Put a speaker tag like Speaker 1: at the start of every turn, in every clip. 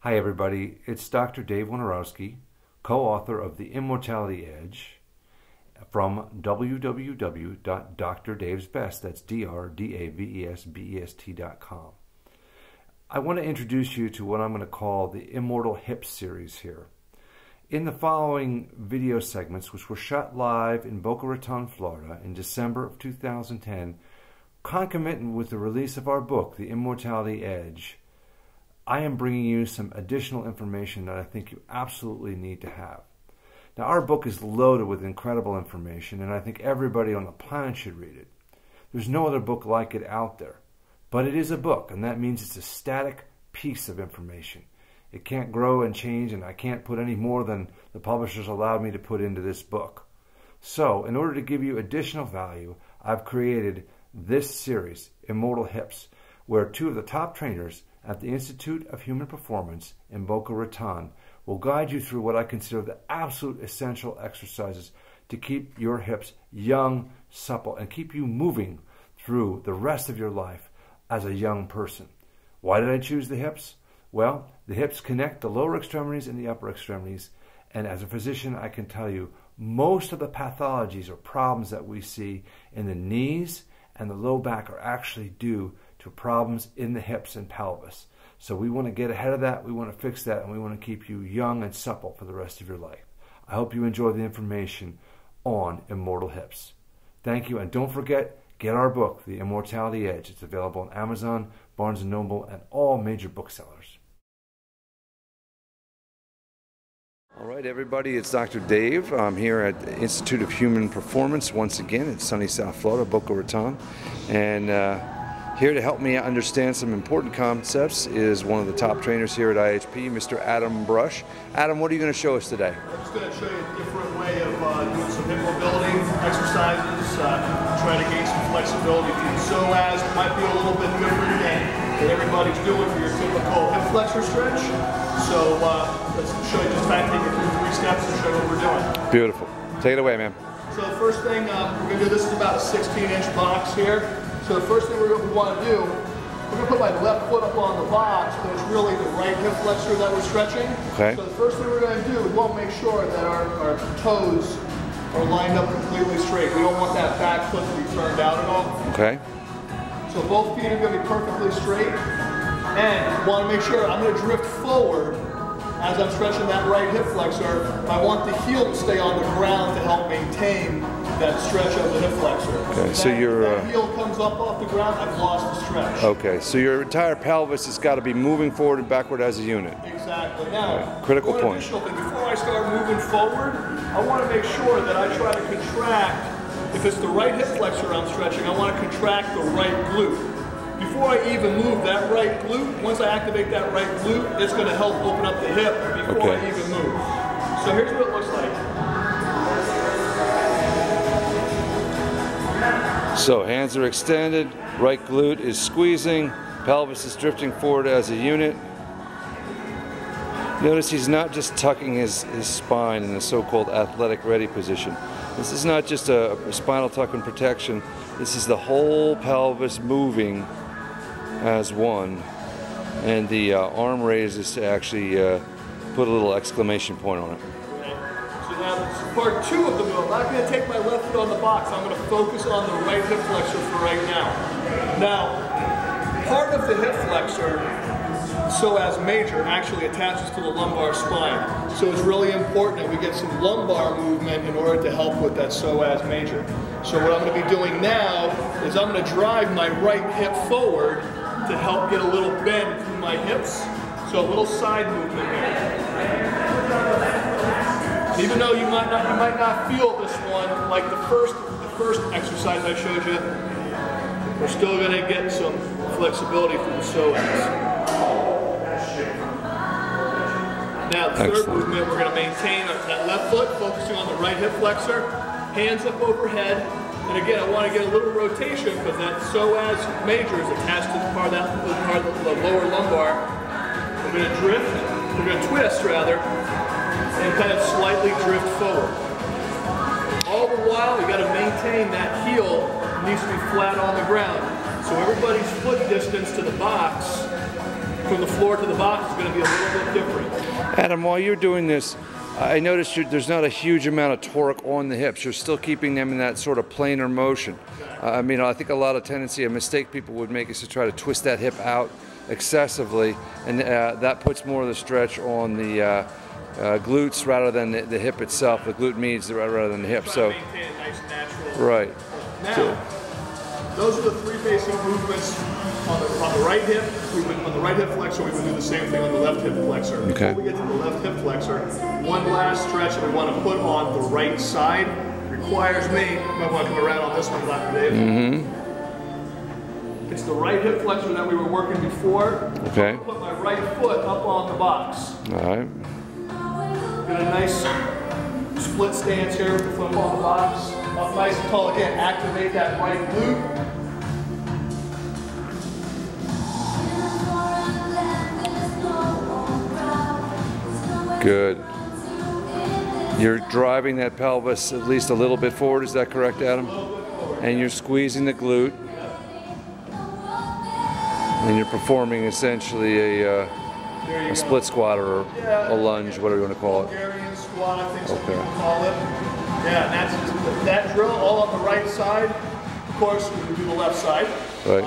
Speaker 1: Hi everybody, it's Dr. Dave Winiarowski, co-author of The Immortality Edge from www.drdavesbest, that's drdavesbest.com. I want to introduce you to what I'm going to call the Immortal Hips series here. In the following video segments, which were shot live in Boca Raton, Florida in December of 2010, concomitant with the release of our book, The Immortality Edge, I am bringing you some additional information that I think you absolutely need to have. Now, our book is loaded with incredible information, and I think everybody on the planet should read it. There's no other book like it out there. But it is a book, and that means it's a static piece of information. It can't grow and change, and I can't put any more than the publishers allowed me to put into this book. So, in order to give you additional value, I've created this series, Immortal Hips, where two of the top trainers at the Institute of Human Performance in Boca Raton will guide you through what I consider the absolute essential exercises to keep your hips young, supple, and keep you moving through the rest of your life as a young person. Why did I choose the hips? Well, the hips connect the lower extremities and the upper extremities, and as a physician I can tell you most of the pathologies or problems that we see in the knees and the low back are actually due to problems in the hips and pelvis. So we want to get ahead of that, we want to fix that, and we want to keep you young and supple for the rest of your life. I hope you enjoy the information on Immortal Hips. Thank you, and don't forget, get our book, The Immortality Edge. It's available on Amazon, Barnes & Noble, and all major booksellers. All right, everybody, it's Dr. Dave. I'm here at the Institute of Human Performance once again in sunny South Florida, Boca Raton. And here to help me understand some important concepts is one of the top trainers here at IHP, Mr. Adam Brush. Adam, what are you going to show us today?
Speaker 2: I'm just going to show you a different way of doing some hip mobility exercises, trying to gain some flexibility through the psoas. Might be a little bit different than what everybody's doing for your typical hip flexor stretch. So let's show you, just try and take you through 3 steps and show you what we're doing.
Speaker 1: Beautiful. Take it away, man.
Speaker 2: So the first thing we're going to do, this is about a 16-inch box here. So the first thing we want to do, we're going to put my left foot up on the box, but it's really the right hip flexor that we're stretching. Okay. So the first thing we're going to do, we want to make sure that our toes are lined up completely straight. We don't want that back foot to be turned out at all. Okay. So both feet are going to be perfectly straight. And we want to make sure I'm going to drift forward as I'm stretching that right hip flexor. I want the heel to stay on the ground to help maintain that stretch of the hip flexor. Okay, so that heel comes up off the ground, I've lost the stretch. Okay, so your entire pelvis has got to be moving forward and backward as a unit. Exactly. Now, critical point. Additional thing, before I start moving forward, I want to make sure that I try to contract. If it's the right hip flexor I'm stretching, I want to contract the right glute. Before I even move that right glute, once I activate that right glute, it's going to help open up the hip before I even move. So here's what it looks like.
Speaker 1: So hands are extended, right glute is squeezing, pelvis is drifting forward as a unit. Notice he's not just tucking his spine in the so-called athletic ready position. This is not just a spinal tuck and protection. This is the whole pelvis moving as one. And the arm raise is to actually put a little exclamation point on it.
Speaker 2: Now, part 2 of the move, I'm not going to take my left foot on the box. I'm going to focus on the right hip flexor for right now. Now, part of the hip flexor, psoas major, actually attaches to the lumbar spine. So it's really important that we get some lumbar movement in order to help with that psoas major. So what I'm going to be doing now is I'm going to drive my right hip forward to help get a little bend through my hips. So a little side movement here. Even though you might not feel this one like the first exercise I showed you, we're still going to get some flexibility from the psoas. Now the third movement, we're going to maintain that left foot, focusing on the right hip flexor, hands up overhead, and again I want to get a little rotation because that psoas major is attached to the part of the lower lumbar. We're going to drift, we're going to twist rather, and kind of slightly drift forward. All the while, you got to maintain that heel needs to be flat on the ground. So everybody's foot distance to the box from the floor to the box is going to be a little bit different.
Speaker 1: Adam, while you're doing this, I noticed there's not a huge amount of torque on the hips. You're still keeping them in that sort of planar motion. I mean, I think a lot of tendency, a mistake people would make is to try to twist that hip out excessively, and that puts more of the stretch on the glutes rather than the hip itself. The glute medius rather than the hip. So,
Speaker 2: maintain a nice natural.
Speaker 1: Right.
Speaker 2: Now, those are the three basic movements on the right hip. On the right hip flexor, we would do the same thing on the left hip flexor.
Speaker 1: Okay.
Speaker 2: Before we get to the left hip flexor, one last stretch that we want to put on the right side requires me, you might want to come around on this one, Dr. Dave.
Speaker 1: Mm-hmm.
Speaker 2: It's the right hip flexor that we were working before.
Speaker 1: Okay.
Speaker 2: Put my right foot up on the box.
Speaker 1: All right.
Speaker 2: Get a nice split stance here with the foot up on the box. Up nice and tall again. Activate that right glute.
Speaker 1: Good. You're driving that pelvis at least a little bit forward, is that correct, Adam? And you're squeezing the glute. And you're performing essentially a split squat or a lunge, whatever you want to call it.
Speaker 2: Bulgarian squat, I think some people call it. Yeah, and that's just that drill all on the right side. Of course, we do the left side.
Speaker 1: Right.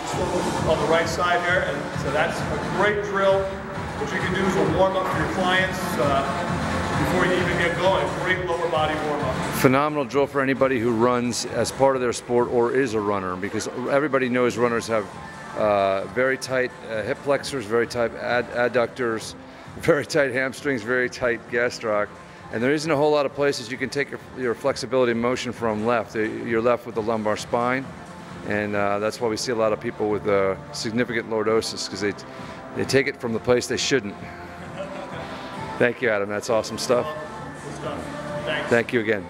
Speaker 2: Still on the right side here, and so that's a great drill. What you can do is a warm up for your clients before you even get going. Great lower body warm up.
Speaker 1: Phenomenal drill for anybody who runs as part of their sport or is a runner, because everybody knows runners have very tight hip flexors, very tight adductors, very tight hamstrings, very tight gastroc, and there isn't a whole lot of places you can take your flexibility and motion from left. You're left with the lumbar spine, and that's why we see a lot of people with significant lordosis, because they take it from the place they shouldn't. Thank you, Adam. That's awesome stuff.
Speaker 2: Good stuff. Thanks.
Speaker 1: Thank you again.